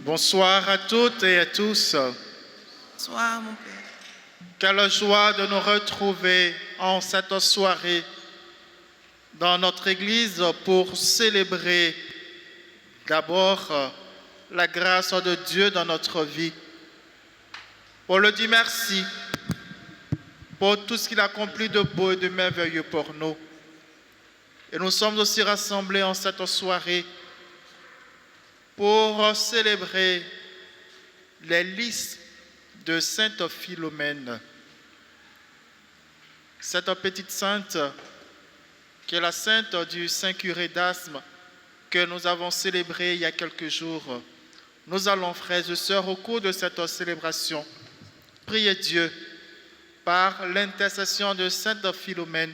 Bonsoir à toutes et à tous. Bonsoir, mon Père. Quelle joie de nous retrouver en cette soirée dans notre église pour célébrer d'abord la grâce de Dieu dans notre vie. Pour lui dire merci pour tout ce qu'il a accompli de beau et de merveilleux pour nous. Et nous sommes aussi rassemblés en cette soirée pour célébrer les listes de Sainte Philomène. Cette petite sainte, qui est la sainte du Saint-Curé d'Asme, que nous avons célébrée il y a quelques jours. Nous allons, frères et sœurs, au cours de cette célébration, prier Dieu par l'intercession de Sainte Philomène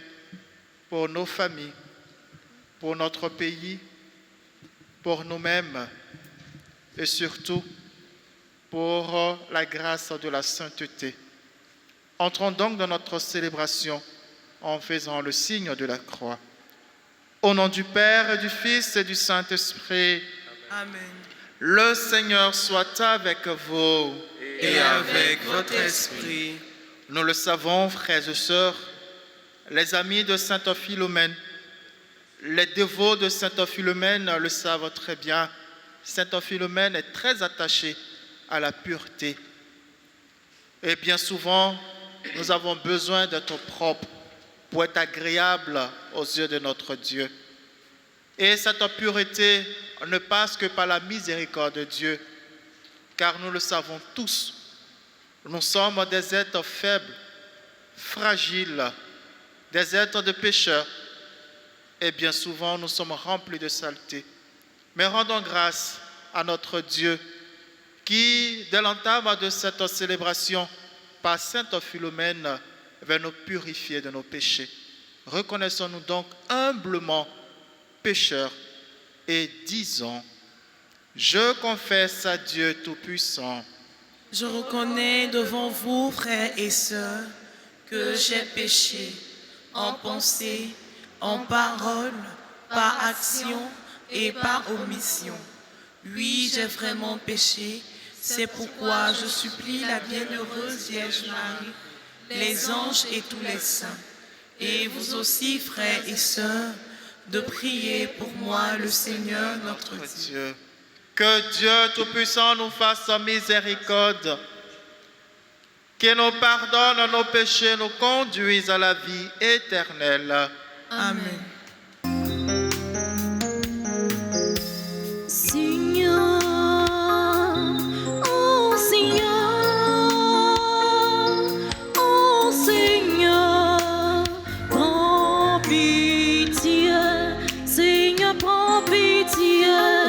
pour nos familles, pour notre pays, pour nous-mêmes et surtout pour la grâce de la sainteté. Entrons donc dans notre célébration en faisant le signe de la croix. Au nom du Père et du Fils et du Saint-Esprit. Amen. Le Seigneur soit avec vous. Et avec votre esprit. Nous le savons, frères et sœurs, les amis de Sainte Philomène, les dévots de Sainte Philomène le savent très bien. Sainte Philomène est très attachée à la pureté. Et bien souvent, nous avons besoin d'être propres pour être agréables aux yeux de notre Dieu. Et cette pureté ne passe que par la miséricorde de Dieu, car nous le savons tous, nous sommes des êtres faibles, fragiles, des êtres de pécheurs, et bien souvent nous sommes remplis de saleté. Mais rendons grâce à notre Dieu qui, dès l'entame de cette célébration, par Sainte Philomène, va nous purifier de nos péchés. Reconnaissons-nous donc humblement pécheurs et disons: je confesse à Dieu Tout-Puissant. Je reconnais devant vous, frères et sœurs, que j'ai péché en pensée, en parole, par action et par omission. Oui, j'ai vraiment péché. C'est pourquoi je supplie la bienheureuse Vierge Marie, les anges et tous les saints, et vous aussi, frères et sœurs, de prier pour moi le Seigneur notre Dieu. Que Dieu Tout-Puissant nous fasse miséricorde, qu'il nous pardonne nos péchés, nous conduise à la vie éternelle. Amen.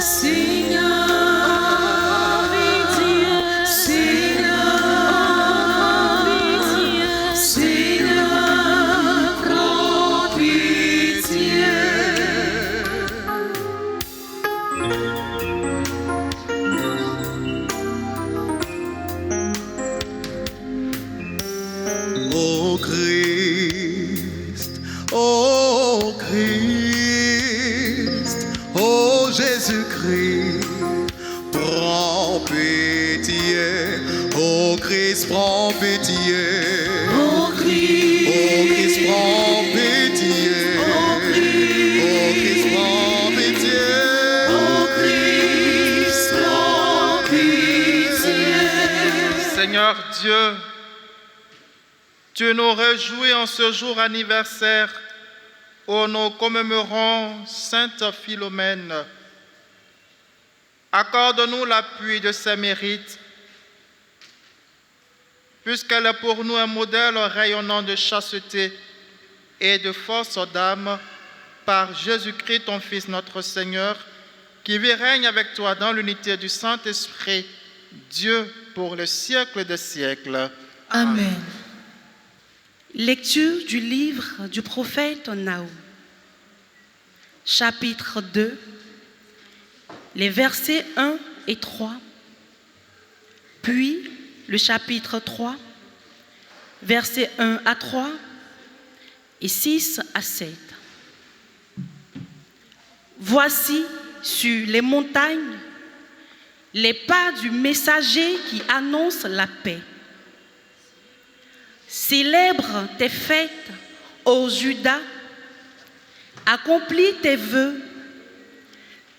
Seigneur, pitié. Ô Christ, prends pitié. Ô Christ, Ô Christ, prends pitié. ô Christ, Ô Christ, prends pitié. ô Christ, prends pitié. Seigneur Dieu, tu nous réjouis en ce jour anniversaire où nous commémorons Sainte Philomène. Accorde-nous l'appui de ses mérites, puisqu'elle est pour nous un modèle rayonnant de chasteté et de force d'âme par Jésus-Christ, ton Fils, notre Seigneur, qui vit et règne avec toi dans l'unité du Saint-Esprit, Dieu pour le siècle des siècles. Amen. Lecture du livre du prophète Naoum, chapitre 2, les versets 1 et 3, puis le chapitre 3, versets 1 à 3 et 6 à 7. Voici sur les montagnes les pas du messager qui annonce la paix. Célèbre tes fêtes, ô Juda, accomplis tes vœux,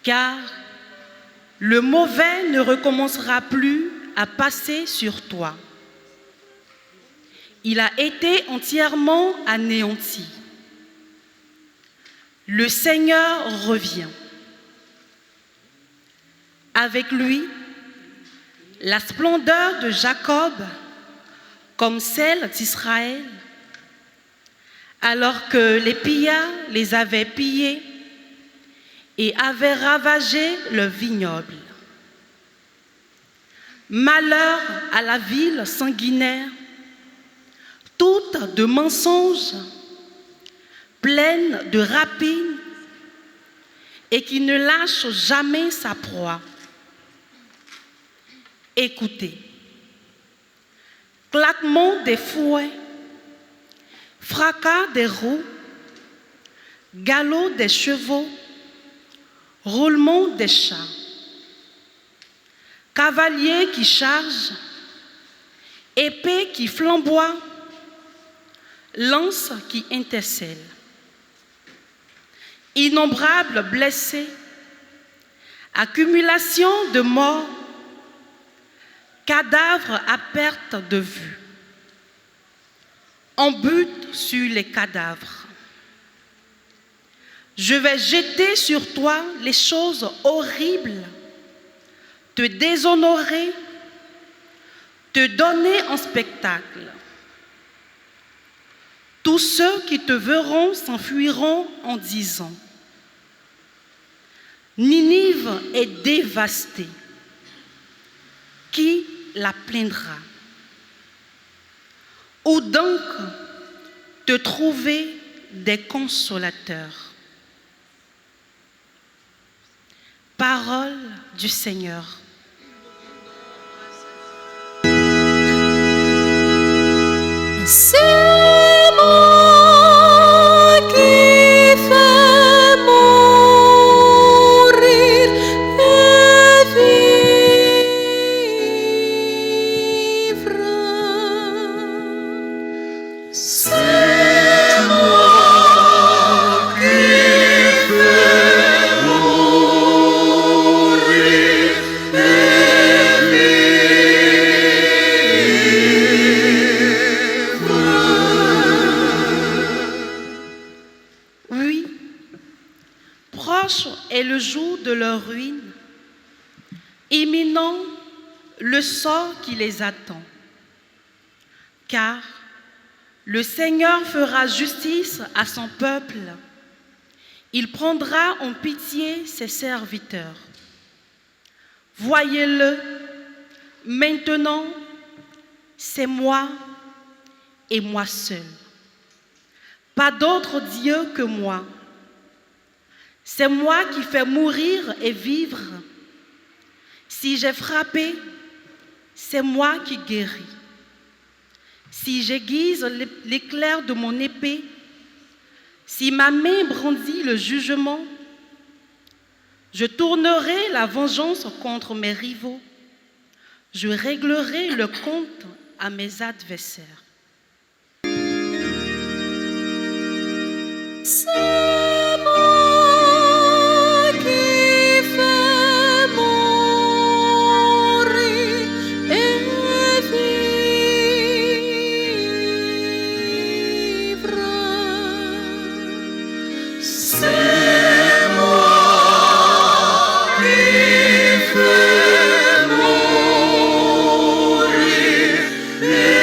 car le mauvais ne recommencera plus à passer sur toi. Il a été entièrement anéanti. Le Seigneur revient. Avec lui, la splendeur de Jacob comme celle d'Israël, alors que les pillards les avaient pillés et avaient ravagé le vignoble. Malheur à la ville sanguinaire, toute de mensonges, pleine de rapines et qui ne lâche jamais sa proie. Écoutez. Claquement des fouets, fracas des roues, galop des chevaux, roulement des chars, cavalier qui charge, épée qui flamboie, lance qui intercelle. Innombrables blessés, accumulation de morts, cadavres à perte de vue. On bute sur les cadavres. Je vais jeter sur toi les choses horribles, te déshonorer, te donner en spectacle. Tous ceux qui te verront s'enfuiront en disant : Ninive est dévastée. Qui la plaindra? Où donc te trouver des consolateurs? Parole du Seigneur. C'est moi qui fais mourir et vivre. C'est moi qui fais mourir et Oui, proche est le jour de leur ruine, imminent le sort qui les attend. Car le Seigneur fera justice à son peuple. Il prendra en pitié ses serviteurs. Voyez-le, maintenant, c'est moi et moi seul. Pas d'autre Dieu que moi. C'est moi qui fais mourir et vivre. Si j'ai frappé, c'est moi qui guéris. Si j'aiguise l'éclair de mon épée, si ma main brandit le jugement, je tournerai la vengeance contre mes rivaux. Je réglerai le compte à mes adversaires. C'est moi qui fais mourir et vivre. C'est moi qui fais mourir et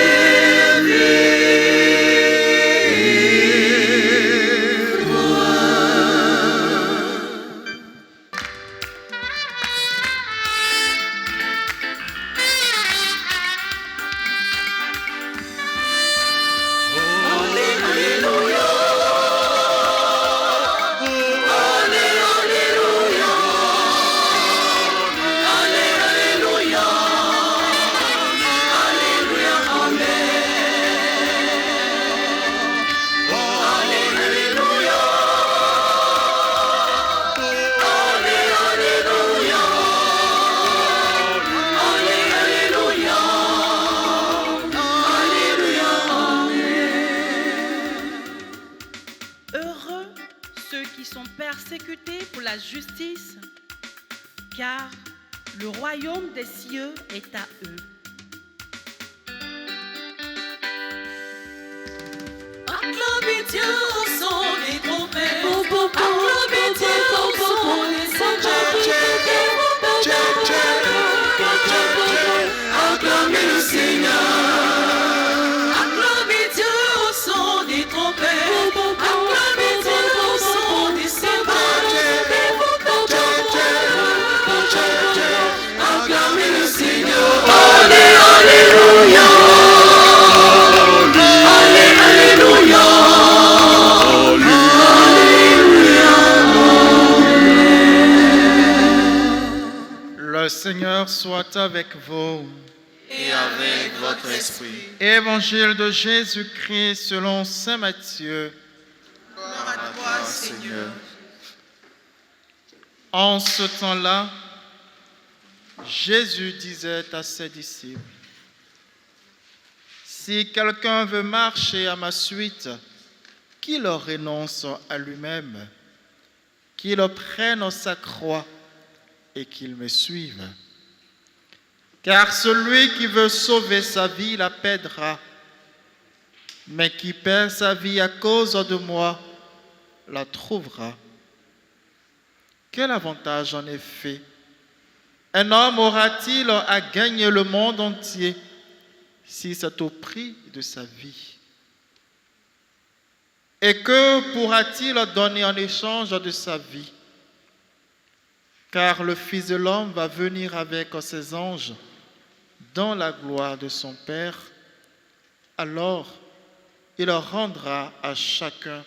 Heureux ceux qui sont persécutés pour la justice, car le royaume des cieux est à eux. Acclamez Dieu au son des trompettes. Acclamez Dieu au son des cymbales. Acclamez le Seigneur. Acclamez Dieu au son des trompettes. Acclamez Dieu au son des cymbales. Acclamez le Seigneur. Alléluia. Le Seigneur soit avec vous. Et avec votre esprit. Évangile de Jésus-Christ selon saint Matthieu. Gloire à toi, Seigneur. En ce temps-là, Jésus disait à ses disciples, « Si quelqu'un veut marcher à ma suite, qu'il renonce à lui-même, qu'il prenne sa croix et qu'il me suive. Car celui qui veut sauver sa vie la perdra, mais qui perd sa vie à cause de moi la trouvera. Quel avantage en effet un homme aura-t-il à gagner le monde entier si c'est au prix de sa vie? Et que pourra-t-il donner en échange de sa vie? Car le Fils de l'homme va venir avec ses anges dans la gloire de son Père. Alors, il rendra à chacun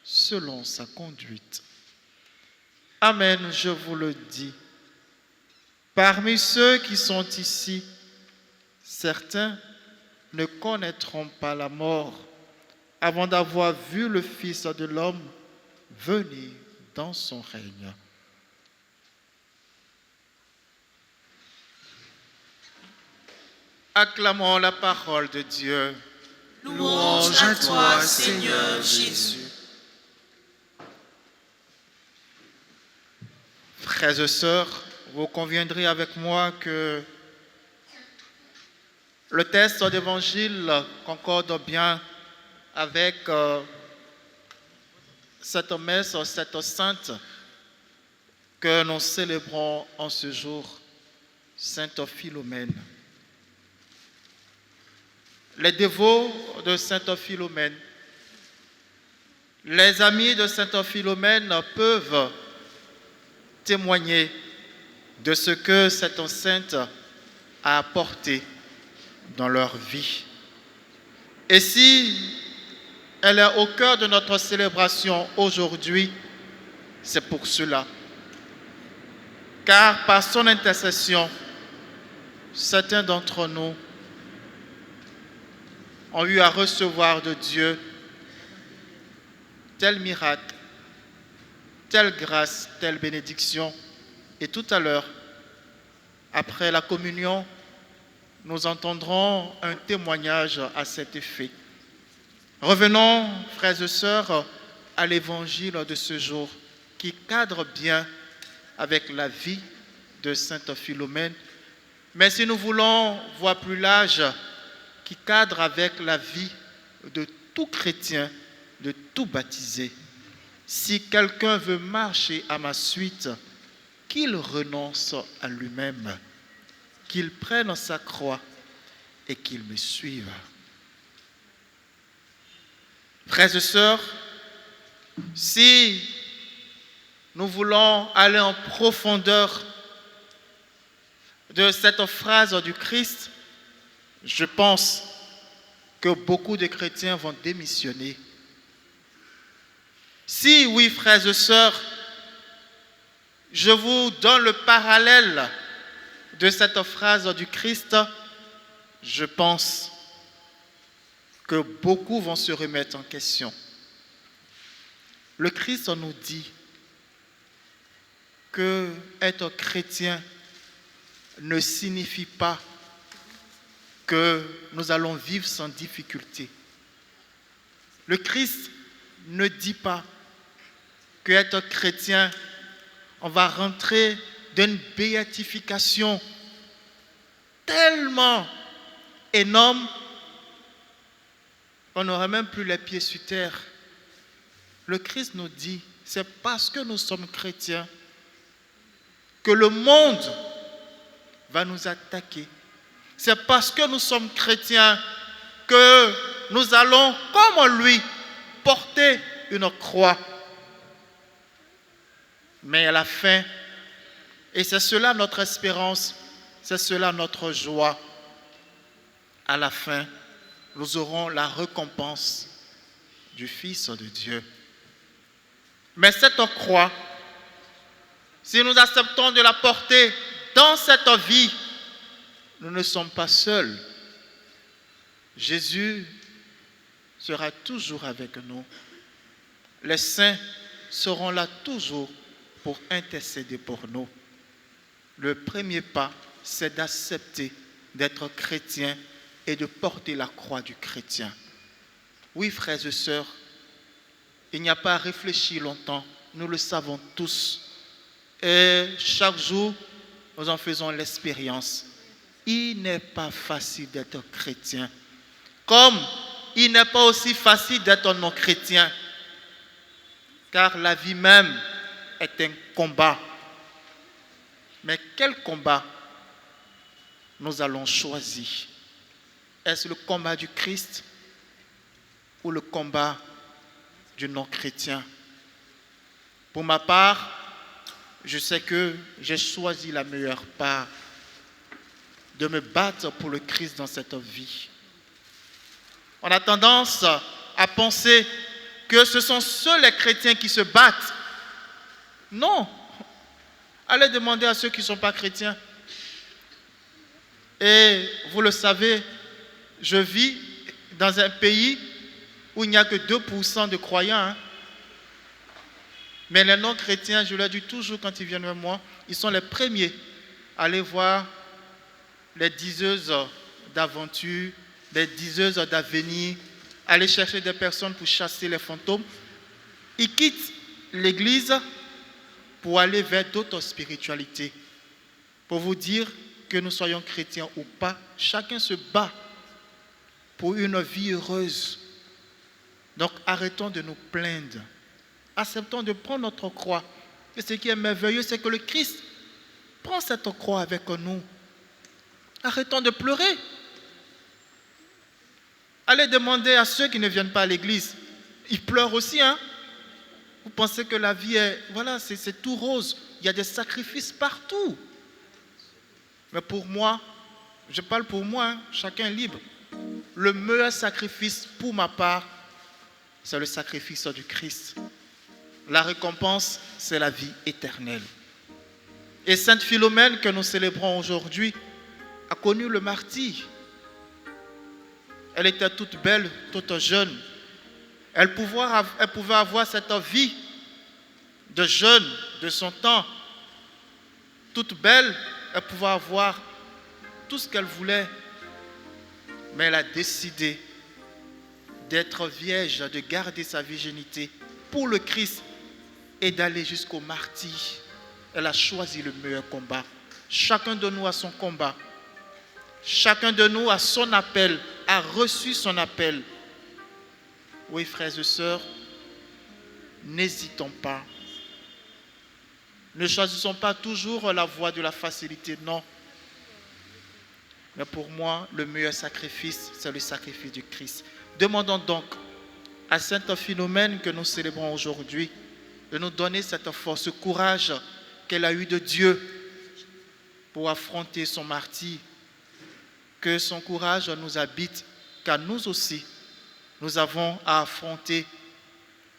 selon sa conduite. Amen, je vous le dis. Parmi ceux qui sont ici, certains ne connaîtront pas la mort avant d'avoir vu le Fils de l'homme venir dans son règne. Acclamons la parole de Dieu. Louange à toi, Seigneur Jésus. Frères et sœurs, vous conviendrez avec moi que le texte d'évangile concorde bien avec cette messe, cette sainte que nous célébrons en ce jour, Sainte Philomène. Les dévots de Sainte Philomène, les amis de Sainte Philomène peuvent témoigner de ce que cette sainte a apporté dans leur vie. Et si elle est au cœur de notre célébration aujourd'hui, c'est pour cela. Car par son intercession, certains d'entre nous ont eu à recevoir de Dieu tel miracle, telle grâce, telle bénédiction. Et tout à l'heure, après la communion, nous entendrons un témoignage à cet effet. Revenons, frères et sœurs, à l'évangile de ce jour qui cadre bien avec la vie de Sainte Philomène. Mais si nous voulons voir plus large, qui cadre avec la vie de tout chrétien, de tout baptisé. Si quelqu'un veut marcher à ma suite, qu'il renonce à lui-même, qu'il prenne sa croix et qu'il me suive. Frères et sœurs, si nous voulons aller en profondeur de cette phrase du Christ, je pense que beaucoup de chrétiens vont démissionner. Si oui, frères et sœurs, je vous donne le parallèle de cette phrase du Christ, je pense que beaucoup vont se remettre en question. Le Christ nous dit que être chrétien ne signifie pas que nous allons vivre sans difficulté. Le Christ ne dit pas qu'être chrétien, on va rentrer dans une béatification tellement énorme qu'on n'aura même plus les pieds sur terre. Le Christ nous dit, c'est parce que nous sommes chrétiens que le monde va nous attaquer. C'est parce que nous sommes chrétiens que nous allons, comme lui, porter une croix. Mais à la fin, et c'est cela notre espérance, c'est cela notre joie, à la fin, nous aurons la récompense du Fils de Dieu. Mais cette croix, si nous acceptons de la porter dans cette vie, nous ne sommes pas seuls. Jésus sera toujours avec nous. Les saints seront là toujours pour intercéder pour nous. Le premier pas, c'est d'accepter d'être chrétien et de porter la croix du chrétien. Oui, frères et sœurs, il n'y a pas à réfléchir longtemps. Nous le savons tous. Et chaque jour, nous en faisons l'expérience. Il n'est pas facile d'être chrétien. Comme il n'est pas aussi facile d'être non-chrétien. Car la vie même est un combat. Mais quel combat nous allons choisir? Est-ce le combat du Christ ou le combat du non-chrétien? Pour ma part, je sais que j'ai choisi la meilleure part, de me battre pour le Christ dans cette vie. On a tendance à penser que ce sont seuls les chrétiens qui se battent. Non. Allez demander à ceux qui ne sont pas chrétiens. Et vous le savez, je vis dans un pays où il n'y a que 2% de croyants. Hein. Mais les non-chrétiens, je leur dis toujours quand ils viennent vers moi, ils sont les premiers à aller voir les diseuses d'aventure, les diseuses d'avenir, aller chercher des personnes pour chasser les fantômes. Ils quittent l'église pour aller vers d'autres spiritualités. Pour vous dire que nous soyons chrétiens ou pas, chacun se bat pour une vie heureuse. Donc arrêtons de nous plaindre. Acceptons de prendre notre croix. Et ce qui est merveilleux, c'est que le Christ prend cette croix avec nous. Arrêtons de pleurer. Allez demander à ceux qui ne viennent pas à l'église. Ils pleurent aussi, hein? Vous pensez que la vie est... Voilà, c'est tout rose. Il y a des sacrifices partout. Mais pour moi, je parle pour moi, hein, chacun est libre. Le meilleur sacrifice pour ma part, c'est le sacrifice du Christ. La récompense, c'est la vie éternelle. Et Sainte Philomène, que nous célébrons aujourd'hui, a connu le martyre. Elle était toute belle, toute jeune. Elle pouvait avoir cette vie de jeune de son temps. Toute belle, elle pouvait avoir tout ce qu'elle voulait. mais elle a décidé d'être vierge, de garder sa virginité pour le Christ et d'aller jusqu'au martyre. Elle a choisi le meilleur combat. Chacun de nous a son combat. Chacun de nous a son appel, a reçu son appel. Oui, frères et sœurs, n'hésitons pas. Ne choisissons pas toujours la voie de la facilité, non. Mais pour moi, le meilleur sacrifice, c'est le sacrifice du Christ. Demandons donc à Sainte Philomène que nous célébrons aujourd'hui de nous donner cette force, ce courage qu'elle a eu de Dieu pour affronter son martyre. Que son courage nous habite, car nous aussi, nous avons à affronter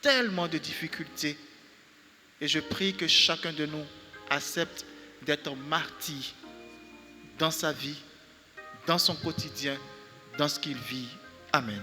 tellement de difficultés. Et je prie que chacun de nous accepte d'être martyr dans sa vie, dans son quotidien, dans ce qu'il vit. Amen.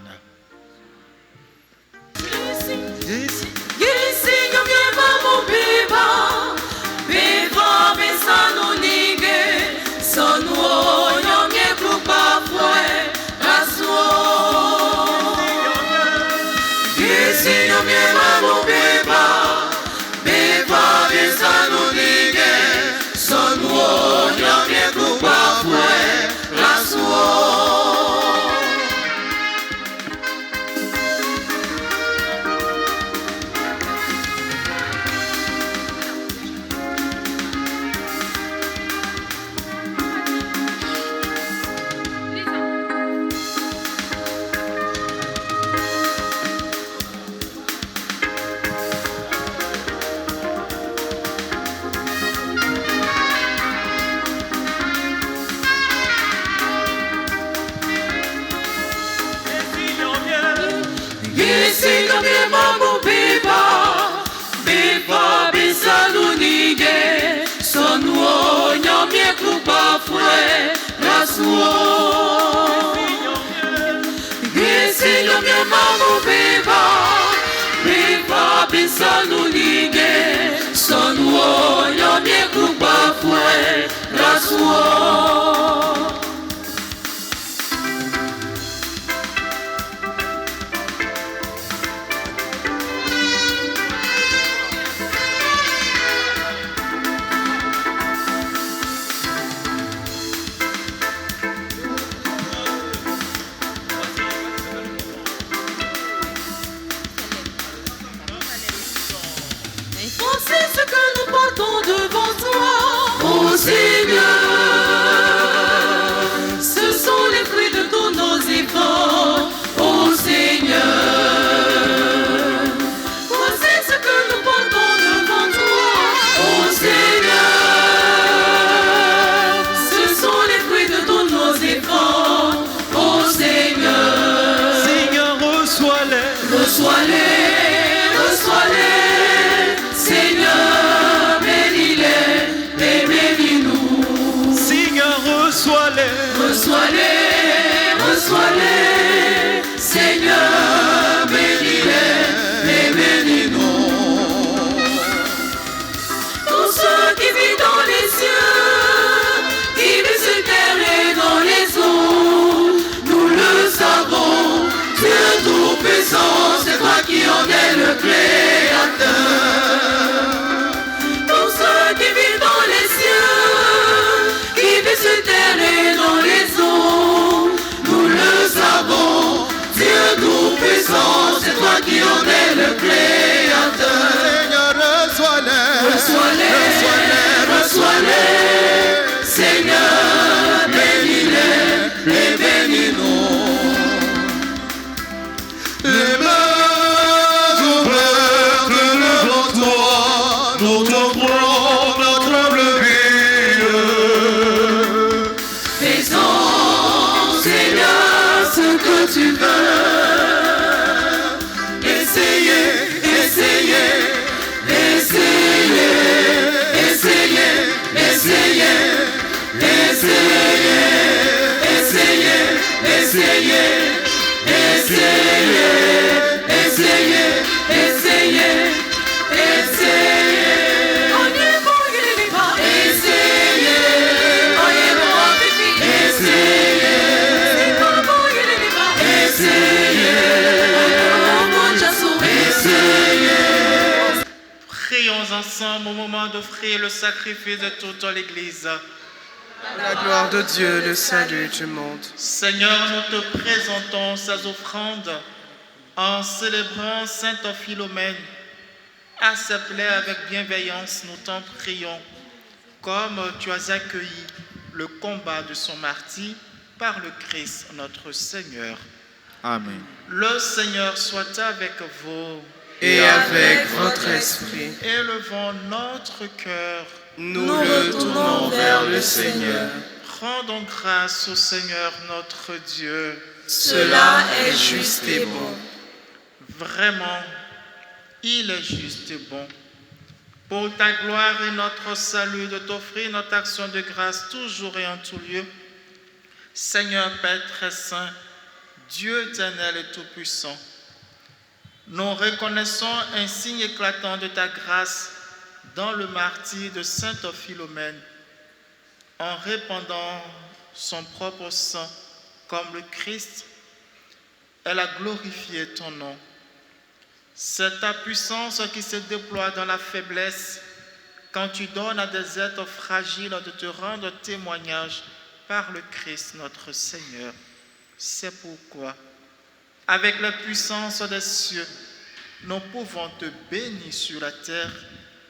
ensemble au moment d'offrir le sacrifice de toute l'Église. La gloire de Dieu, le salut du monde. Seigneur, nous te présentons ces offrandes en célébrant Sainte Philomène. Accepte-les avec bienveillance, nous t'en prions, comme tu as accueilli le combat de son martyr par le Christ notre Seigneur. Amen. Le Seigneur soit avec vous. Et avec votre esprit, Élevons notre cœur. nous le tournons vers le Seigneur. Rendons grâce au Seigneur notre Dieu. Cela est juste et bon. Vraiment, il est juste et bon. Pour ta gloire et notre salut, de t'offrir notre action de grâce toujours et en tout lieu. Seigneur Père très saint, Dieu éternel et tout-puissant, nous reconnaissons un signe éclatant de ta grâce dans le martyre de Sainte Philomène, en répandant son propre sang comme le Christ, elle a glorifié ton nom. C'est ta puissance qui se déploie dans la faiblesse quand tu donnes à des êtres fragiles de te rendre témoignage par le Christ notre Seigneur. C'est pourquoi, avec la puissance des cieux, nous pouvons te bénir sur la terre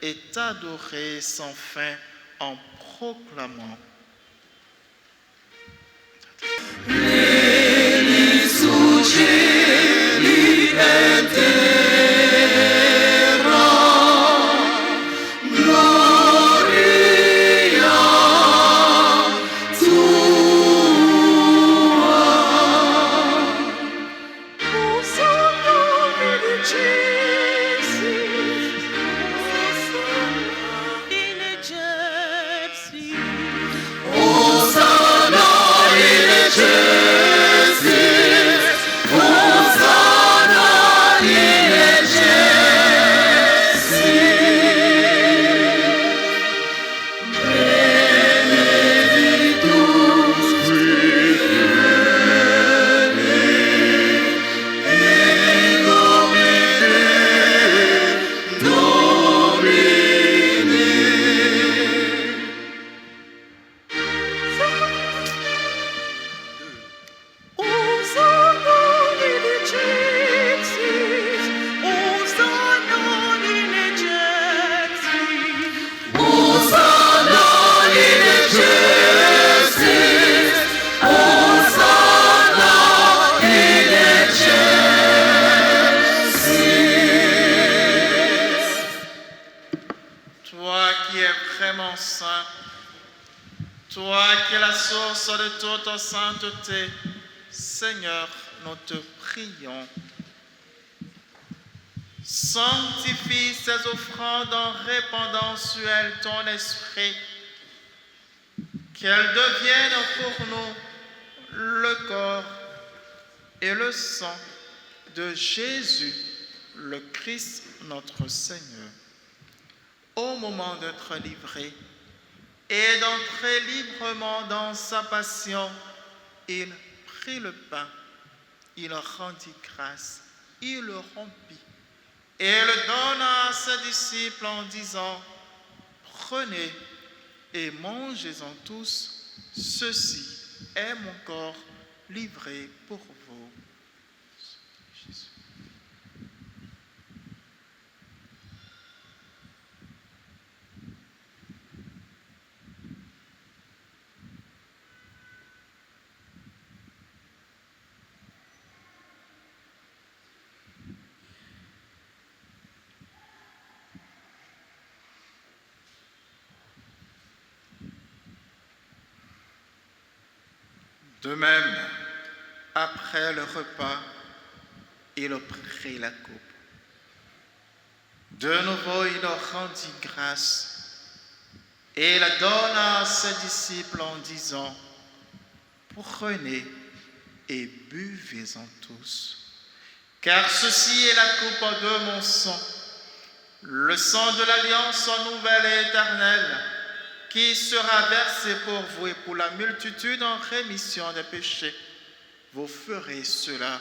et t'adorer sans fin en proclamant. Toi qui es vraiment saint, toi qui es la source de toute sainteté, Seigneur, nous te prions. Sanctifie ces offrandes en répandant sur elles ton esprit, qu'elles deviennent pour nous le corps et le sang de Jésus, le Christ notre Seigneur. Au moment d'être livré et d'entrer librement dans sa passion, il prit le pain, il rendit grâce, il le rompit et le donna à ses disciples en disant: prenez et mangez-en tous, ceci est mon corps livré pour vous. Jésus. De même, après le repas, il prit la coupe. De nouveau, il rendit grâce et la donna à ses disciples en disant: prenez et buvez-en tous, car ceci est la coupe de mon sang, le sang de l'alliance nouvelle et éternelle, qui sera versé pour vous et pour la multitude en rémission des péchés. Vous ferez cela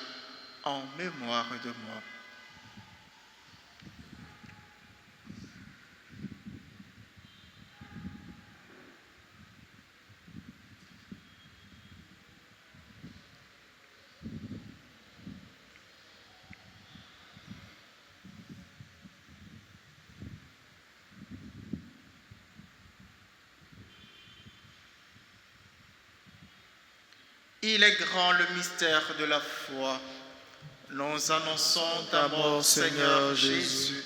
en mémoire de moi. Il est grand le mystère de la foi. Nous annonçons ta mort, Seigneur Jésus.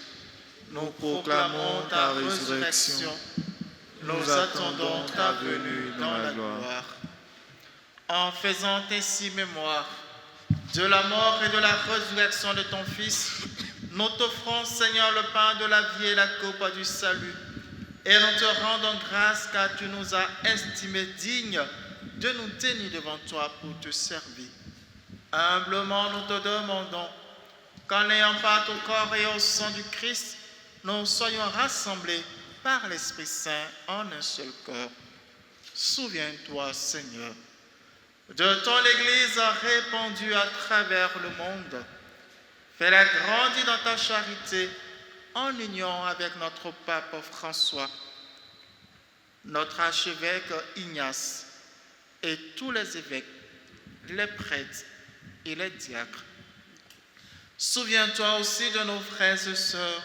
Nous proclamons ta résurrection. Nous attendons ta venue dans la gloire. En faisant ainsi mémoire de la mort et de la résurrection de ton Fils, nous t'offrons, Seigneur, le pain de la vie et la coupe du salut. Et nous te rendons grâce car tu nous as estimés dignes de nous tenir devant toi pour te servir. Humblement, nous te demandons qu'en ayant part au corps et au sang du Christ, nous soyons rassemblés par l'Esprit Saint en un seul corps. Souviens-toi, Seigneur, de ton Église répandue à travers le monde. Fais-la grandir dans ta charité en union avec notre pape François, notre archevêque Ignace et tous les évêques, les prêtres et les diacres. Souviens-toi aussi de nos frères et sœurs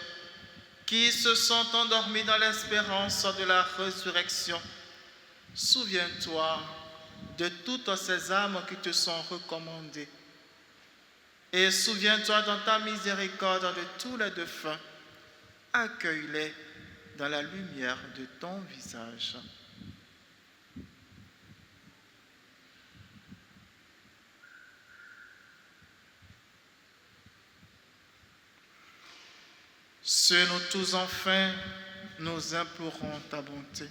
qui se sont endormis dans l'espérance de la résurrection. Souviens-toi de toutes ces âmes qui te sont recommandées. Et souviens-toi dans ta miséricorde de tous les défunts. Accueille-les dans la lumière de ton visage. Sur nous tous enfin, nous implorons ta bonté.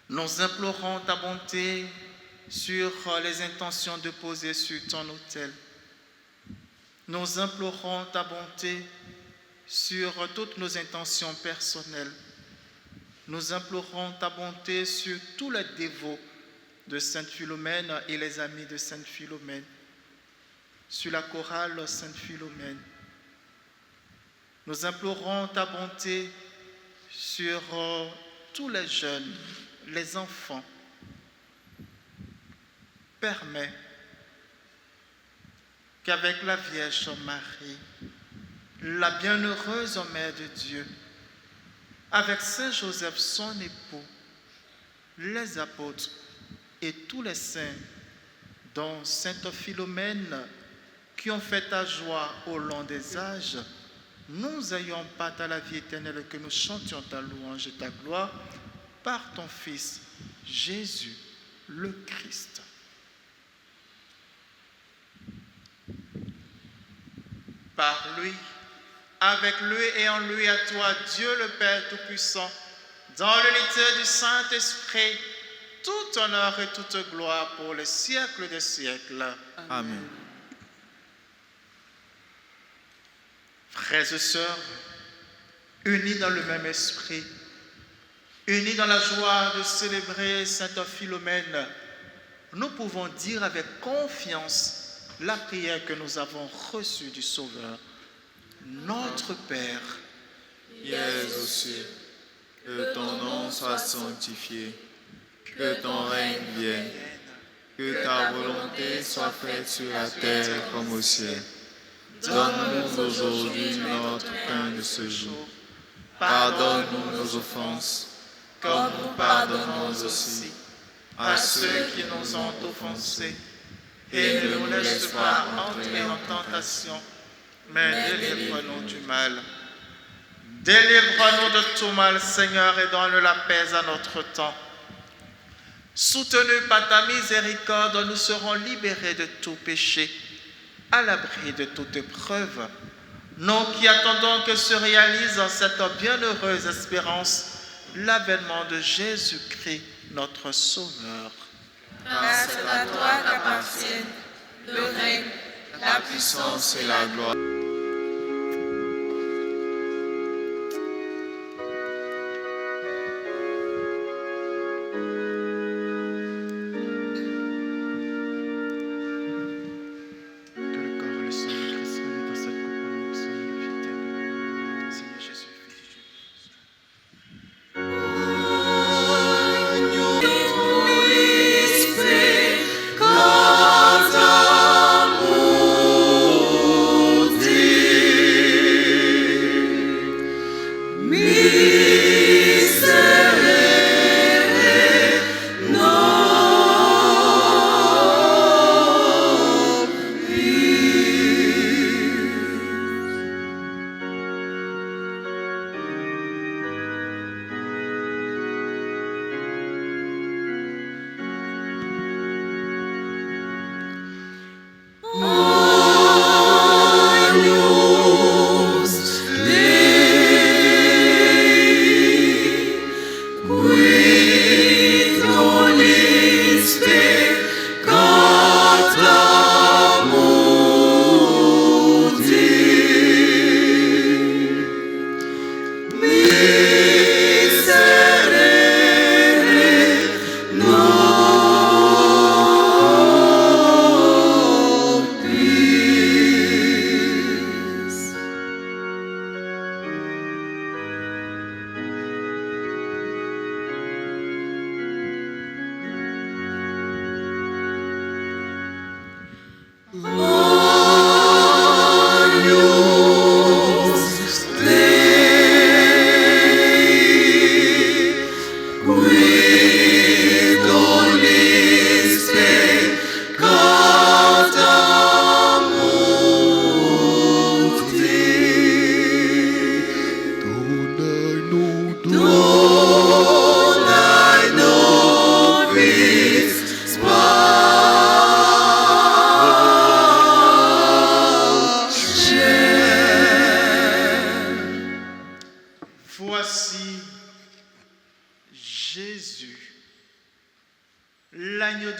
Nous implorons ta bonté sur les intentions déposées sur ton autel. Nous implorons ta bonté sur toutes nos intentions personnelles. Nous implorons ta bonté sur tous les dévots de Sainte Philomène et les amis de Sainte Philomène, sur la chorale Sainte Philomène. Nous implorons ta bonté sur tous les jeunes, les enfants. Permets qu'avec la Vierge Marie, la bienheureuse Mère de Dieu, avec Saint Joseph son époux, les apôtres et tous les saints, dont Sainte Philomène, qui ont fait ta joie au long des âges, nous ayons part à la vie éternelle, que nous chantions ta louange et ta gloire par ton Fils, Jésus le Christ. Par lui, avec lui et en lui, à toi, Dieu le Père Tout-Puissant, dans l'unité du Saint-Esprit, tout honneur et toute gloire pour les siècles des siècles. Amen. Frères et sœurs, unis dans le même esprit, unis dans la joie de célébrer Sainte Philomène, nous pouvons dire avec confiance la prière que nous avons reçue du Sauveur. Notre Père, qui es aux cieux, que ton nom soit sanctifié, que ton règne vienne, que ta volonté soit faite sur la terre comme au ciel. Donne-nous aujourd'hui notre pain de ce jour. Pardonne-nous nos offenses, comme nous pardonnons aussi à ceux qui nous ont offensés, et ne nous laisse pas entrer en tentation, mais délivre-nous du mal. Délivre-nous de tout mal, Seigneur, et donne la paix à notre temps. Soutenus par ta miséricorde, nous serons libérés de tout péché, à l'abri de toute épreuve. Nous qui attendons que se réalise cette bienheureuse espérance, l'avènement de Jésus-Christ, notre Sauveur. Grâce à toi qu'appartiennent le règne, la puissance et la gloire. Quand amour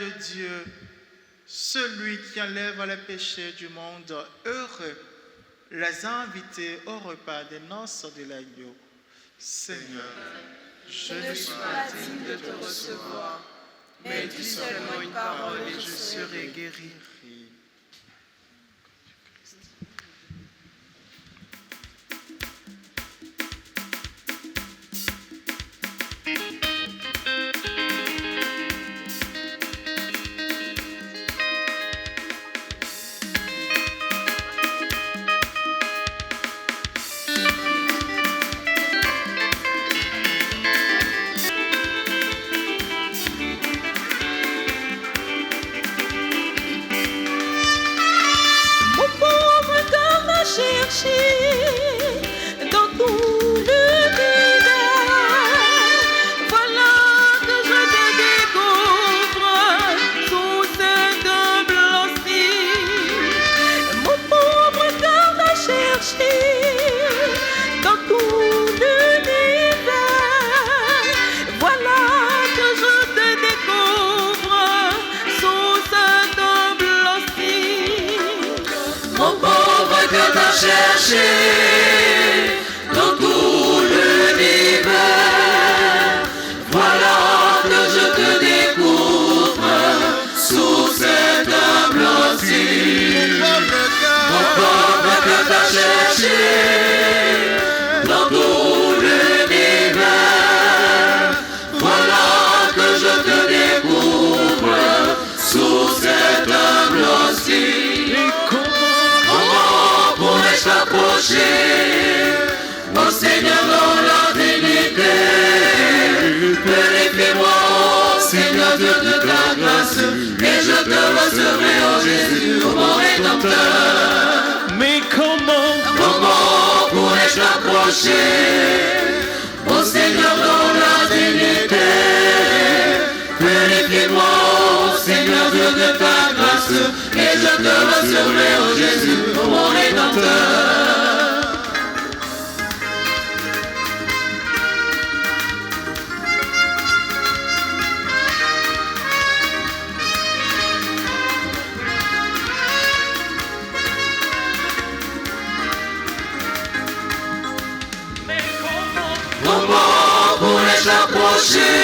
de Dieu, celui qui enlève les péchés du monde, heureux les invités au repas des noces de l'agneau. Seigneur, Je ne suis pas digne de te recevoir, mais dis seulement une parole et je serai guéri. Mon pauvre cœur m'a cherché dans tout l'univers. Voilà que je te découvre sous cet humble cime. Mon pauvre cœur m'a cherché dans tout l'univers. Voilà que je te découvre sous cet humble cime. Mon pauvre cœur t'a cherché dans tout l'univers. Voilà que je te découvre sous cet humble cime. Mon pauvre cœur t'a cherché dans tout l'univers. Voilà que je te découvre sous cet humble cime. Comment pourrais-je t'approcher, mon Seigneur, dans la dignité? Purifie-moi, oh Seigneur Dieu de ta grâce, et je te recevrai, oh Jésus, mon Rédempteur. Mais comment pourrais-je t'approcher, mon Seigneur, dans la dignité? Purifie-moi, oh Seigneur Dieu de ta grâce, et je te recevrai, oh Jésus, mon Rédempteur. Comment pourrais-je t'approcher,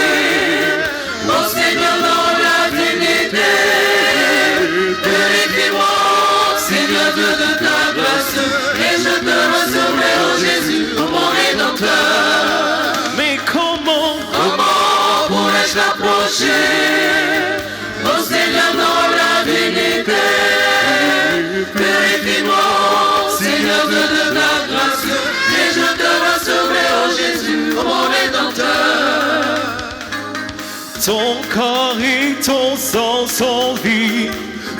mon Seigneur, dans la dignité? Purifie-moi, Seigneur Dieu de ta grâce, et je te recevrai, oh Jésus, mon Rédempteur. Mais comment pourrais-je t'approcher, mon Seigneur, dans la dignité? Purifie-moi, Seigneur Dieu de ta grâce, et je te recevrai, oh Jésus, mon Rédempteur. ton corps et ton sang sont vies?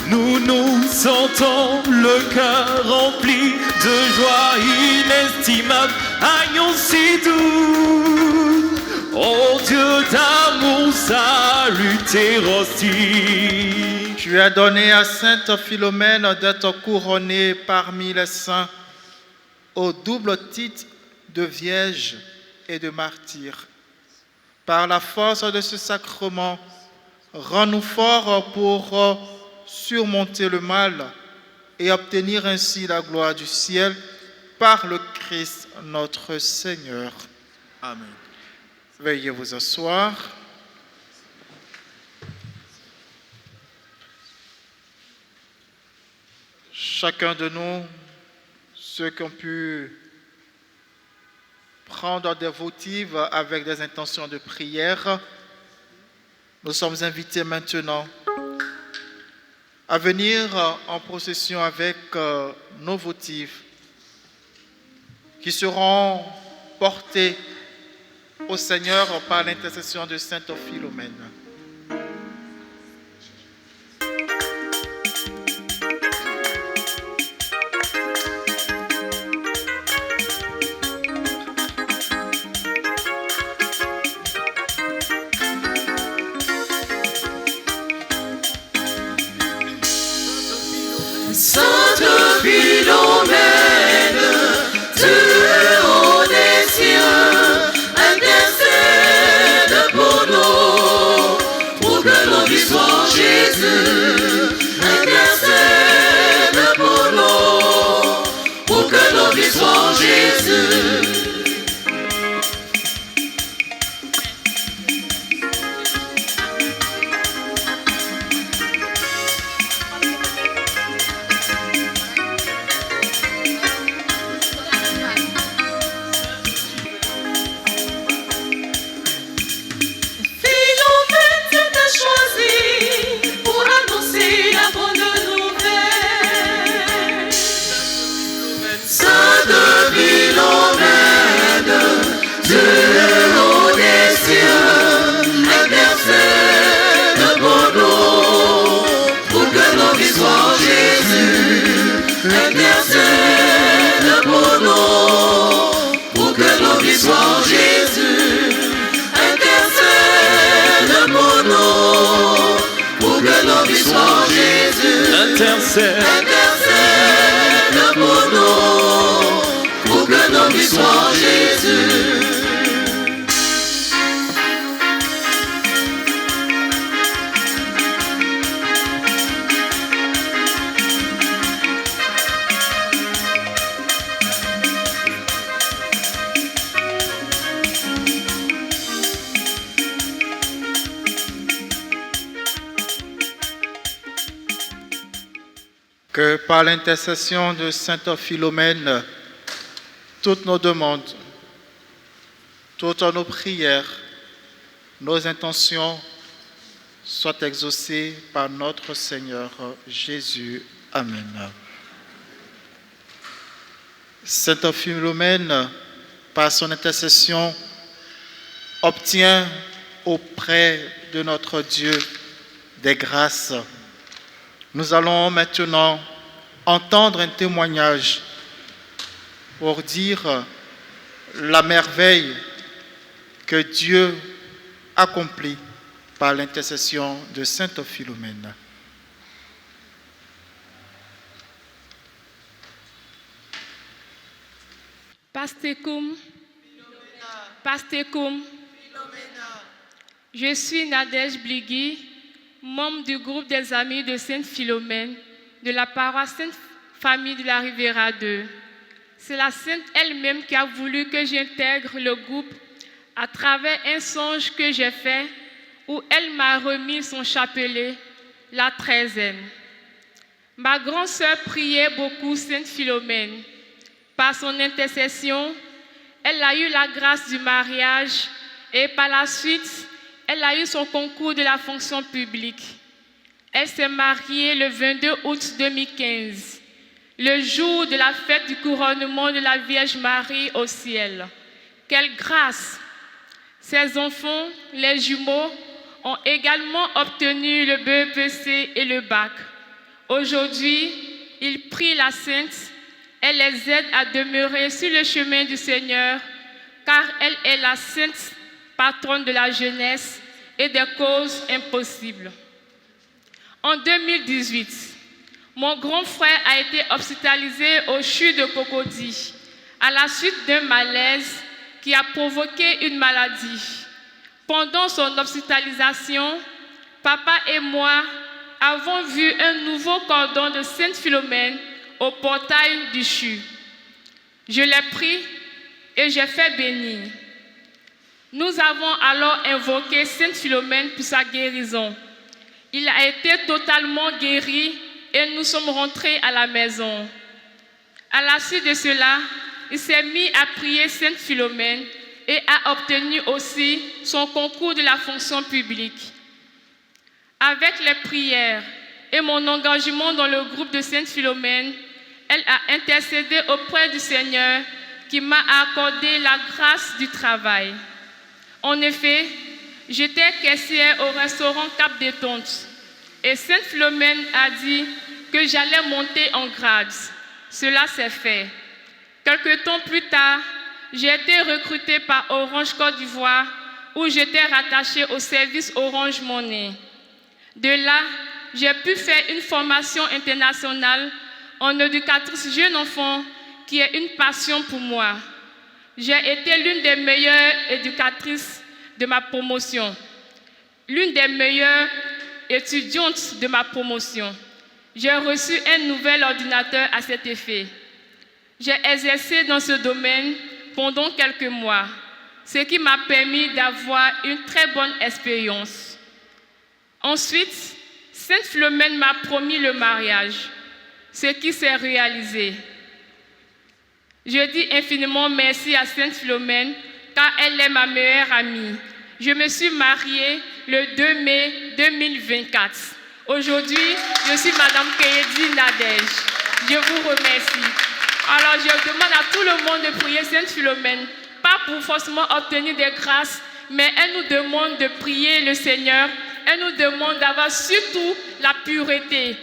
Nous nous sentons le cœur rempli de joie inestimable, agneau si doux. Oh Dieu d'amour, salut tes hosties. Tu as donné à Sainte Philomène d'être couronnée parmi les saints au double titre de vierge et de martyr. Par la force de ce sacrement, rends-nous forts pour surmonter le mal et obtenir ainsi la gloire du ciel par le Christ notre Seigneur. Amen. Veuillez vous asseoir. Chacun de nous, ceux qui ont pu prendre des votives avec des intentions de prière, nous sommes invités maintenant à venir en procession avec nos votives qui seront portés au Seigneur par l'intercession de Sainte Philomène. Sainte Philomène, du haut des cieux, intercède pour nous, pour que nos vies soient changées. intercède pour nous, pour que nous puissions en Jésus. Que par l'intercession de Sainte Philomène, toutes nos demandes, toutes nos prières, nos intentions soient exaucées par notre Seigneur Jésus. Amen. Sainte Philomène, par son intercession, obtient auprès de notre Dieu des grâces. Nous allons maintenant entendre un témoignage pour dire la merveille que Dieu accomplit par l'intercession de Sainte Philomène. Pastekoum, Pastekoum, je suis Nadège Bligui, membre du groupe des Amis de Sainte Philomène, de la paroisse Sainte Famille de la Riviera 2. C'est la Sainte elle-même qui a voulu que j'intègre le groupe à travers un songe que j'ai fait où elle m'a remis son chapelet, la 13e. Ma grande sœur priait beaucoup Sainte Philomène. Par son intercession, elle a eu la grâce du mariage et par la suite, elle a eu son concours de la fonction publique. Elle s'est mariée le 22 août 2015, le jour de la fête du couronnement de la Vierge Marie au ciel. Quelle grâce! Ses enfants, les jumeaux, ont également obtenu le BEPC et le bac. Aujourd'hui, ils prient la Sainte. Elle les aide à demeurer sur le chemin du Seigneur, car elle est la Sainte patronne de la jeunesse et des causes impossibles. En 2018, mon grand frère a été hospitalisé au CHU de Cocody à la suite d'un malaise qui a provoqué une maladie. Pendant son hospitalisation, papa et moi avons vu un nouveau cordon de Sainte Philomène au portail du CHU. Je l'ai pris et j'ai fait bénir. Nous avons alors invoqué Sainte Philomène pour sa guérison. Il a été totalement guéri et nous sommes rentrés à la maison. À la suite de cela, il s'est mis à prier Sainte Philomène et a obtenu aussi son concours de la fonction publique. Avec les prières et mon engagement dans le groupe de Sainte Philomène, elle a intercédé auprès du Seigneur qui m'a accordé la grâce du travail. En effet, j'étais caissière au restaurant Cap Détente et Sainte Philomène a dit que j'allais monter en grade. Cela s'est fait. Quelque temps plus tard, j'ai été recrutée par Orange Côte d'Ivoire où j'étais rattachée au service Orange Money. De là, j'ai pu faire une formation internationale en éducatrice jeune enfant qui est une passion pour moi. J'ai été l'une des meilleures éducatrices de ma promotion, l'une des meilleures étudiantes de ma promotion. J'ai reçu un nouvel ordinateur à cet effet. J'ai exercé dans ce domaine pendant quelques mois, ce qui m'a permis d'avoir une très bonne expérience. Ensuite, Sainte Philomène m'a promis le mariage, ce qui s'est réalisé. Je dis infiniment merci à Sainte Philomène car elle est ma meilleure amie. Je me suis mariée le 2 mai 2024. Aujourd'hui, je suis Madame Keyedi Nadège. Je vous remercie. Alors, je demande à tout le monde de prier Sainte Philomène, pas pour forcément obtenir des grâces, mais elle nous demande de prier le Seigneur. Elle nous demande d'avoir surtout la pureté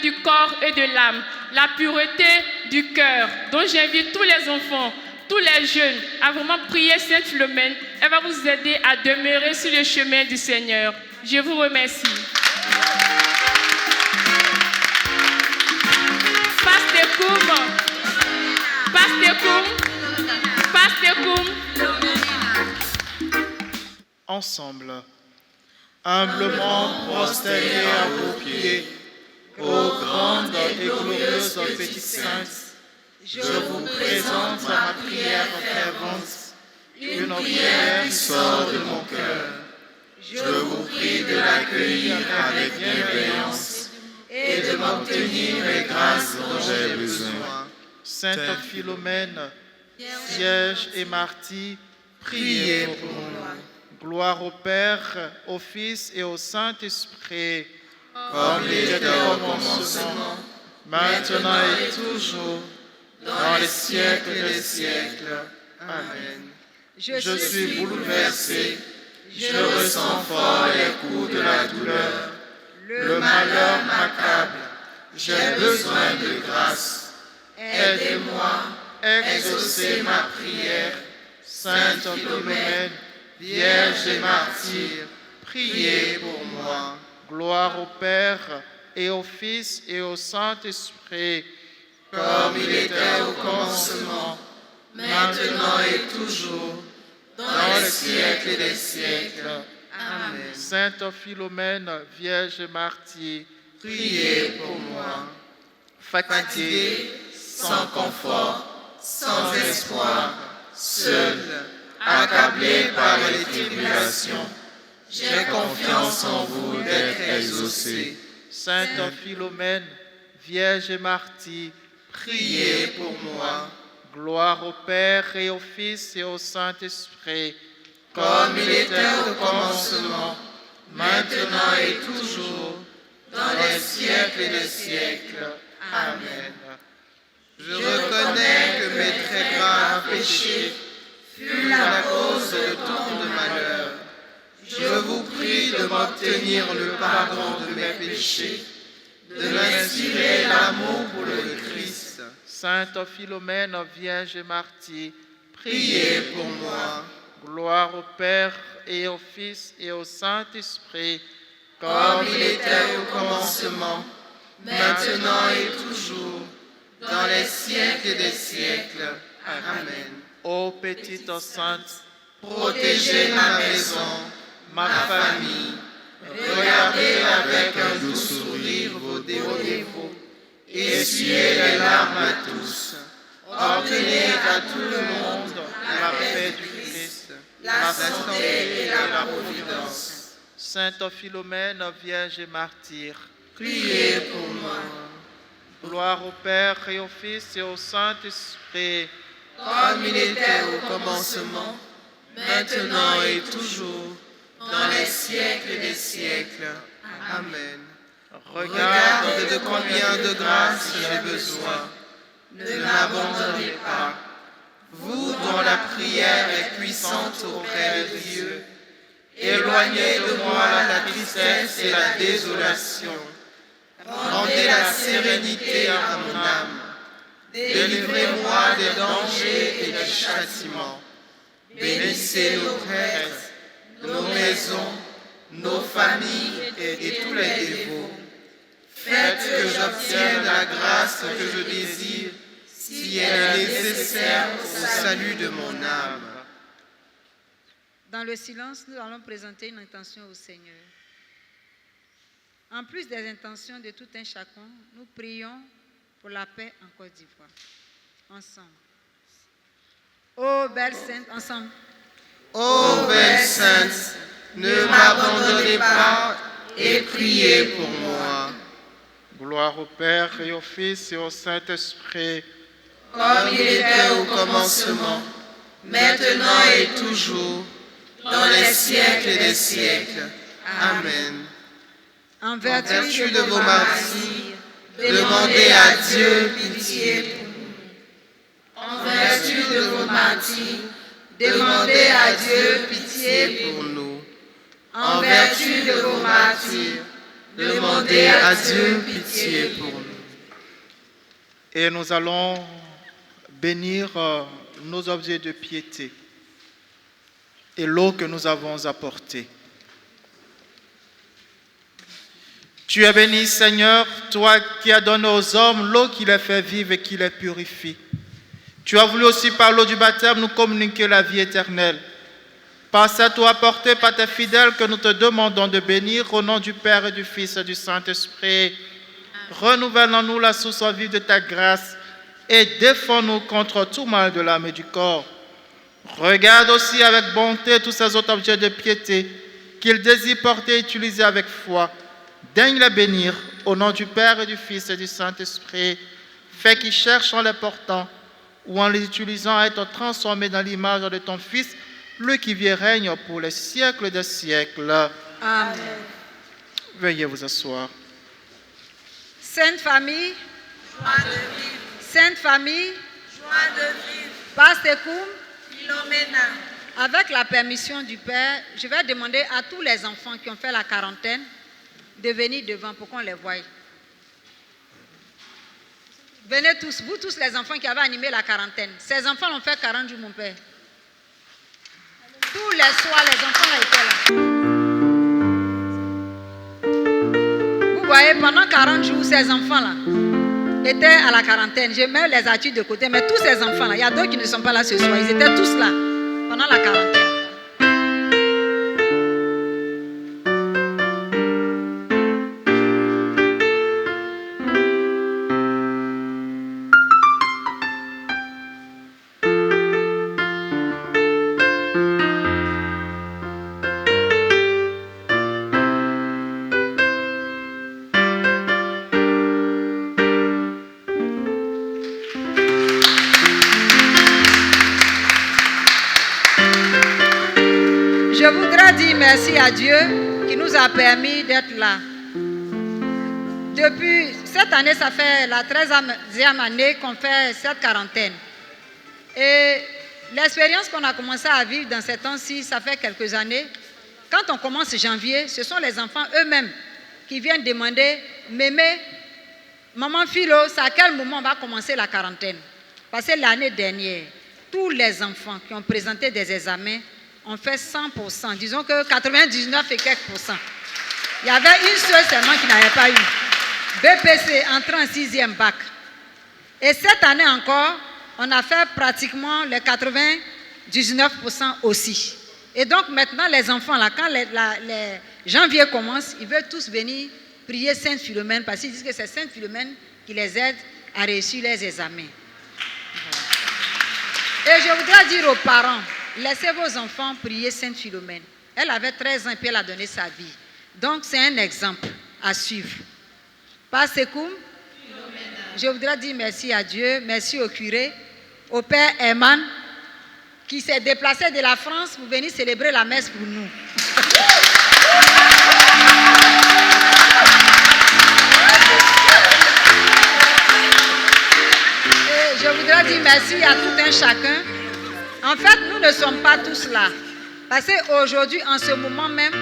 du corps et de l'âme, la pureté du cœur. Donc j'invite tous les enfants, tous les jeunes à vraiment prier Sainte Philomène. Elle va vous aider à demeurer sur le chemin du Seigneur. Je vous remercie. ensemble. Humblement prosternés à vos pieds, ô grande et glorieuse petite sainte, je vous présente ma prière fervente, une prière qui sort de mon cœur. Je vous prie de l'accueillir avec bienveillance et de m'obtenir les grâces dont j'ai besoin. Sainte Philomène, Vierge et martyre, priez pour moi. Gloire au Père, au Fils et au Saint-Esprit, comme il était au commencement, maintenant et toujours, dans les siècles des siècles. Amen. Je suis bouleversé, je ressens fort les coups de la douleur, le malheur m'accable, j'ai besoin de grâce. Aidez-moi, exaucez ma prière. Sainte Philomène, Vierge et martyre, priez pour moi. Gloire au Père et au Fils et au Saint-Esprit, comme il était au commencement, maintenant et toujours, dans les siècles des siècles. Amen. Sainte Philomène, Vierge et martyre, priez pour moi. Fatigué, sans confort, sans espoir, seul, accablé par les tribulations, j'ai confiance en vous d'être exaucé. Sainte Philomène, Vierge et martyre, priez pour moi. Gloire au Père et au Fils et au Saint-Esprit, comme il était au commencement, maintenant et toujours, dans les siècles des siècles. Amen. Je reconnais que mes très graves péchés furent la cause de tant de malheur. Je vous prie de m'obtenir le pardon de mes péchés, de m'inspirer l'amour pour le Christ. Sainte Philomène, Vierge et martyre, priez pour moi. Gloire au Père et au Fils et au Saint-Esprit, comme il était au commencement, maintenant et toujours, dans les siècles des siècles. Amen. Ô petite sainte, protégez ma maison, ma famille, regardez avec un doux sourire vos dévoués, essuyez les larmes à tous, ordonnez à tout le monde la paix du Christ, la santé et la providence. Sainte Philomène, Vierge et martyre, priez pour moi. Gloire au Père et au Fils et au Saint-Esprit, comme il était au commencement, maintenant et toujours, dans les siècles des siècles. Amen. Regarde de combien de grâce j'ai besoin. Ne m'abandonnez pas. Vous dont la prière est puissante auprès de Dieu, éloignez de moi la tristesse et la désolation. Rendez la sérénité à mon âme. Délivrez-moi des dangers et des châtiments. Bénissez nos prêtres, nos maisons, nos familles et tous les dévots. Faites que j'obtienne la grâce que je désire, si elle est nécessaire au salut de mon âme. Dans le silence, nous allons présenter une intention au Seigneur. En plus des intentions de tout un chacun, nous prions pour la paix en Côte d'Ivoire. Ensemble. Ô belle Sainte, ensemble. Ô belle Sainte, ne m'abandonnez pas et priez pour moi. Gloire au Père et au Fils et au Saint-Esprit, comme il était au commencement, maintenant et toujours, dans les siècles des siècles. Amen. En vertu de vos martyrs, demandez à Dieu pitié pour nous. En vertu de vos martyrs, demandez à Dieu pitié pour nous. En vertu de vos martyrs, demandez à Dieu pitié pour nous. Et nous allons bénir nos objets de piété et l'eau que nous avons apportée. Tu es béni, Seigneur, toi qui as donné aux hommes l'eau qui les fait vivre et qui les purifie. Tu as voulu aussi par l'eau du baptême nous communiquer la vie éternelle. Par cette eau apportée par tes fidèles que nous te demandons de bénir au nom du Père et du Fils et du Saint-Esprit, renouvelle en nous la source vive de ta grâce et défends-nous contre tout mal de l'âme et du corps. Regarde aussi avec bonté tous ces autres objets de piété qu'ils désirent porter et utiliser avec foi. Daigne les bénir au nom du Père et du Fils et du Saint-Esprit. Fais qu'ils cherchent en les portant ou en les utilisant à être transformés dans l'image de ton Fils, lui qui vit et règne pour les siècles des siècles. Amen. Veuillez vous asseoir. Sainte Famille, Joie de vivre, Sainte Famille, joie de vivre, Pastekoum, Philomena. avec la permission du Père, je vais demander à tous les enfants qui ont fait la quarantaine de venir devant pour qu'on les voie. Venez tous, vous tous les enfants qui avez animé la quarantaine. Ces enfants l'ont fait 40 jours, mon Père. Tous les soirs, les enfants étaient là. Vous voyez, pendant 40 jours, ces enfants-là étaient à la quarantaine. Je mets les adultes de côté, mais tous ces enfants-là, il y a d'autres qui ne sont pas là ce soir. Ils étaient tous là pendant la quarantaine. Je voudrais dire merci à Dieu qui nous a permis d'être là. Depuis cette année, ça fait la 13e année qu'on fait cette quarantaine. Et l'expérience qu'on a commencé à vivre dans ces temps-ci, ça fait quelques années. Quand on commence janvier, ce sont les enfants eux-mêmes qui viennent demander « Mémé, maman Philo, c'est à quel moment on va commencer la quarantaine ?» Parce que l'année dernière, tous les enfants qui ont présenté des examens ont fait 100%. Disons que 99 et quelques %. Il y avait une seule seulement qui n'avait pas eu. BPC entrant en 6e bac. Et cette année encore, on a fait pratiquement les 99% aussi. Et donc maintenant, les enfants, là, quand les janvier commence, ils veulent tous venir prier Sainte Philomène parce qu'ils disent que c'est Sainte Philomène qui les aide à réussir les examens. Et je voudrais dire aux parents, laissez vos enfants prier Sainte Philomène. Elle avait 13 ans et puis elle a donné sa vie. Donc c'est un exemple à suivre. Pastekoum, je voudrais dire merci à Dieu, merci au curé, au Père Herman, qui s'est déplacé de la France pour venir célébrer la messe pour nous. Et je voudrais dire merci à tout un chacun. En fait, nous ne sommes pas tous là. Parce qu'aujourd'hui, en ce moment même,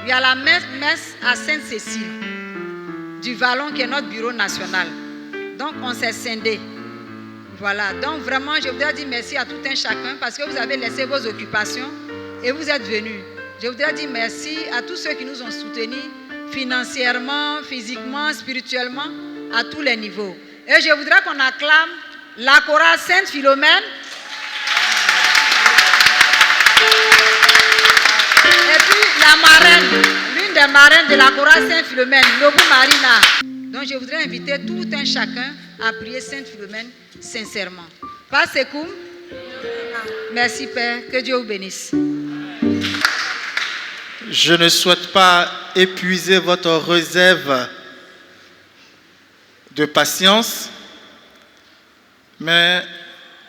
il y a la messe à Sainte-Cécile, du Vallon, qui est notre bureau national. Donc, on s'est scindé. Voilà. Donc, vraiment, je voudrais dire merci à tout un chacun parce que vous avez laissé vos occupations et vous êtes venus. Je voudrais dire merci à tous ceux qui nous ont soutenus financièrement, physiquement, spirituellement, à tous les niveaux. Et je voudrais qu'on acclame la chorale Sainte Philomène. Et puis la marraine, l'une des marraines de la chorale Sainte Philomène, Lobou Marina. Donc je voudrais inviter tout un chacun à prier Sainte Philomène sincèrement. Pastekoum, merci Père, que Dieu vous bénisse. Je ne souhaite pas épuiser votre réserve de patience, mais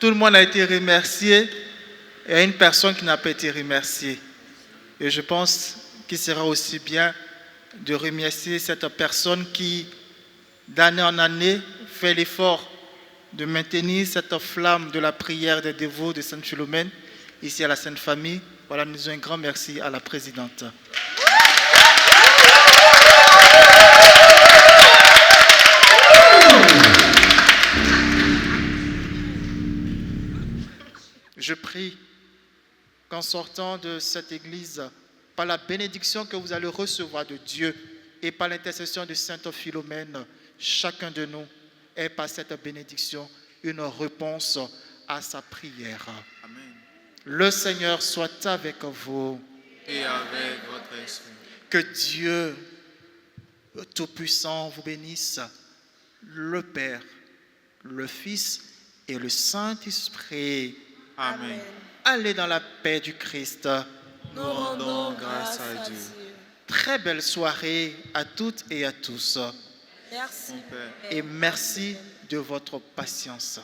tout le monde a été remercié et il y a une personne qui n'a pas été remerciée. Et je pense qu'il sera aussi bien de remercier cette personne qui, d'année en année, fait l'effort de maintenir cette flamme de la prière des dévots de Sainte Philomène ici à la Sainte Famille. Voilà, nous disons un grand merci à la présidente. Je prie qu'en sortant de cette église, par la bénédiction que vous allez recevoir de Dieu et par l'intercession de Sainte Philomène, chacun de nous ait par cette bénédiction une réponse à sa prière. Amen. Le Seigneur soit avec vous. Et avec votre esprit. Que Dieu Tout-Puissant vous bénisse, le Père, le Fils et le Saint-Esprit. Amen. Allez dans la paix du Christ. Nous rendons grâce à Dieu. Très belle soirée à toutes et à tous. Merci. Mon Père. Et merci de votre patience.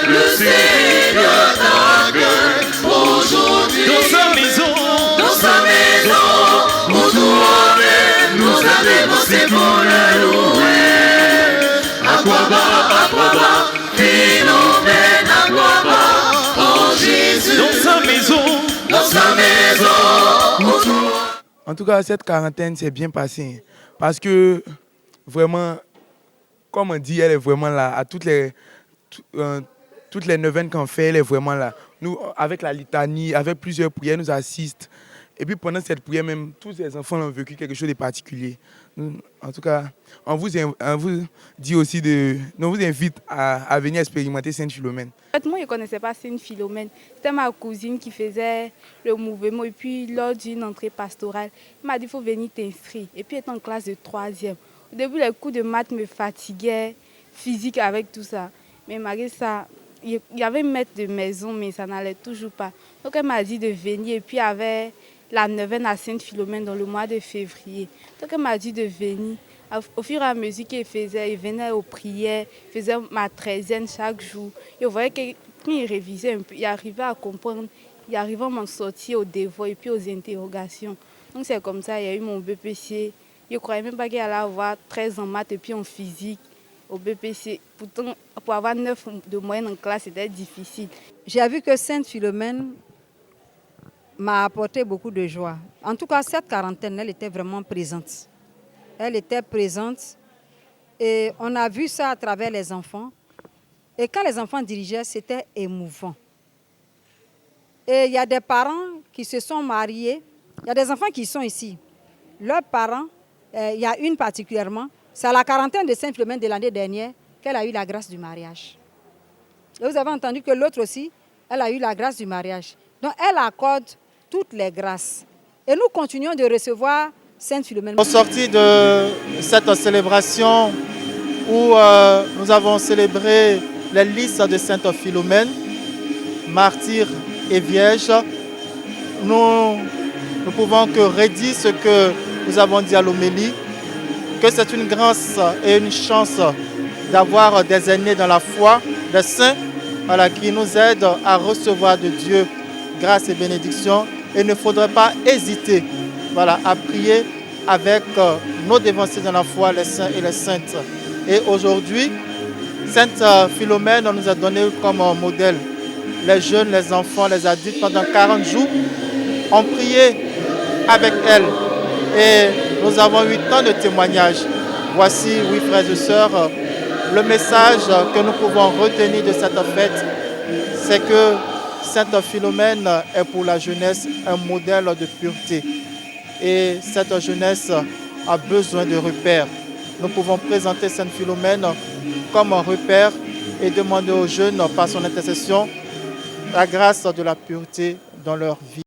Le Seigneur t'accueille aujourd'hui dans sa maison où toi-même nous a dévancé pour le louer. Aquaba, Philomène, Aquaba, oh Jésus, dans sa maison où toi. En tout cas, cette quarantaine s'est bien passée parce que vraiment, comme on dit, elle est vraiment là à toutes les neuvaines qu'on fait, elle est vraiment là. Nous, avec la litanie, avec plusieurs prières, nous assiste. Et puis pendant cette prière, même tous les enfants ont vécu quelque chose de particulier. En tout cas, on vous dit aussi on vous invite à venir expérimenter Sainte Philomène. Moi, je ne connaissais pas Sainte Philomène. C'était ma cousine qui faisait le mouvement. Et puis, lors d'une entrée pastorale, elle m'a dit qu'il faut venir t'inscrire. Et puis, elle était en classe de 3e. Au début, les cours de maths me fatiguaient, physique avec tout ça. Mais malgré ça, il y avait un maître de maison, mais ça n'allait toujours pas. Donc elle m'a dit de venir. Et puis il y avait la neuvaine à Sainte Philomène dans le mois de février. Donc elle m'a dit de venir. Au fur et à mesure qu'il faisait, il venait aux prières, il faisait ma 13e chaque jour. Et vous voyez que quand il révisait un peu, il arrivait à comprendre, il arrivait à m'en sortir aux devoirs et puis aux interrogations. Donc c'est comme ça, il y a eu mon BPC. Je ne croyais même pas qu'il allait avoir 13 en maths et puis en physique. Au BPC. Pourtant, pour avoir 9 de moyenne en classe, c'était difficile. J'ai vu que Sainte Philomène m'a apporté beaucoup de joie. En tout cas, cette quarantaine, elle était vraiment présente. Elle était présente et on a vu ça à travers les enfants. Et quand les enfants dirigeaient, c'était émouvant. Et il y a des parents qui se sont mariés. Il y a des enfants qui sont ici. Leurs parents, il y a une particulièrement, c'est à la quarantaine de Sainte Philomène de l'année dernière qu'elle a eu la grâce du mariage. Et vous avez entendu que l'autre aussi, elle a eu la grâce du mariage. Donc elle accorde toutes les grâces. Et nous continuons de recevoir Sainte Philomène. Au sorti de cette célébration où nous avons célébré les listes de Sainte Philomène, martyr et vierge, nous ne pouvons que redire ce que nous avons dit à l'homélie, que c'est une grâce et une chance d'avoir des aînés dans la foi, des saints, qui nous aident à recevoir de Dieu grâce et bénédiction. Et il ne faudrait pas hésiter à prier avec nos dévancés dans la foi, les saints et les saintes. Et aujourd'hui, Sainte Philomène nous a donné comme modèle les jeunes, les enfants, les adultes pendant 40 jours ont prié avec elle. Et nous avons eu tant de témoignages. Voici, oui, frères et sœurs, le message que nous pouvons retenir de cette fête, c'est que Sainte Philomène est pour la jeunesse un modèle de pureté. Et cette jeunesse a besoin de repères. Nous pouvons présenter Sainte Philomène comme un repère et demander aux jeunes, par son intercession, la grâce de la pureté dans leur vie.